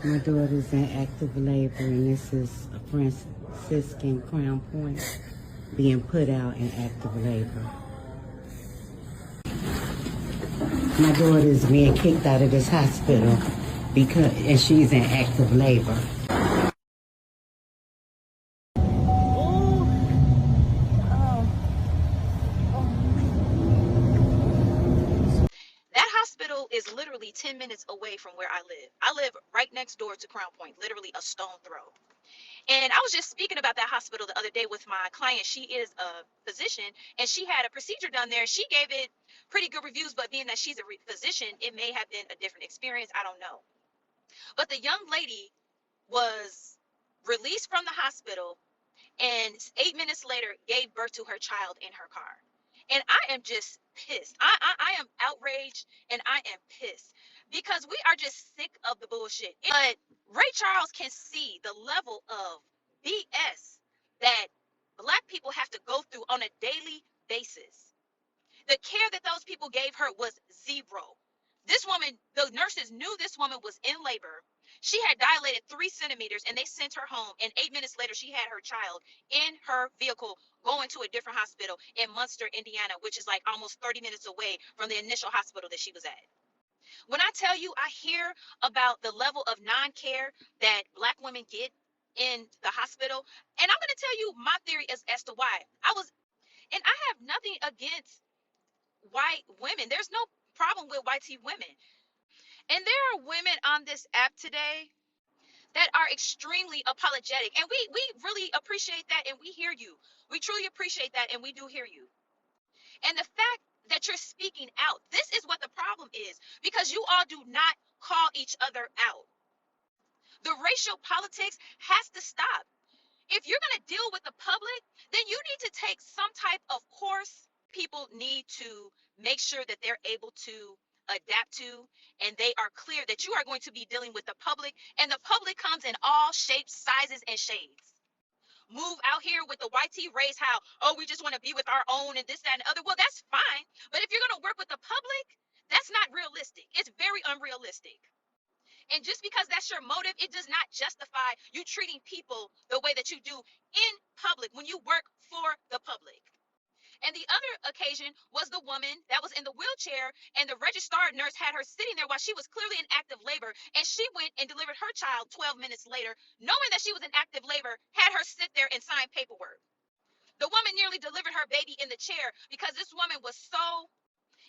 My daughter's in active labor, and this is a Franciscan Crown Point being put out in active labor. My daughter's being kicked out of this hospital and she's in active labor. That hospital is literally 10 minutes away from where I live. I live right next door to Crown Point, literally a stone throw. And I was just speaking about that hospital the other day with my client. She is a physician and she had a procedure done there. She gave it pretty good reviews, but being that she's a physician, it may have been a different experience. I don't know. But the young lady was released from the hospital and 8 minutes later gave birth to her child in her car. And I am just pissed. I am outraged and I am pissed because we are just sick of the bullshit. But Ray Charles can see the level of BS that Black people have to go through on a daily basis. The care that those people gave her was zero. This woman, the nurses knew this woman was in labor. She had dilated 3 centimeters and they sent her home. And 8 minutes later, she had her child in her vehicle going to a different hospital in Munster, Indiana, which is like almost 30 minutes away from the initial hospital that she was at. When I tell you, I hear about the level of non-care that Black women get in the hospital. And I'm going to tell you my theory as to why. And I have nothing against white women. There's no problem with white women. And there are women on this app today that are extremely apologetic. And we really appreciate that and we hear you. We truly appreciate that and we do hear you. And the fact that you're speaking out, this is what the problem is because you all do not call each other out. The racial politics has to stop. If you're going to deal with the public, then you need to take some type of course. People need to make sure that they're able to adapt to and they are clear that you are going to be dealing with the public and the public comes in all shapes, sizes, and shades. Move out here with the YT race how, oh, we just want to be with our own and this, that, and the other. Well, that's fine. But if you're going to work with the public, that's not realistic. It's very unrealistic. And just because that's your motive, it does not justify you treating people the way that you do in public when you work for the public. And the other occasion was the woman that was in the wheelchair and the registered nurse had her sitting there while she was clearly in active labor. And she went and delivered her child 12 minutes later, knowing that she was in active labor, had her sit there and sign paperwork. The woman nearly delivered her baby in the chair because this woman was so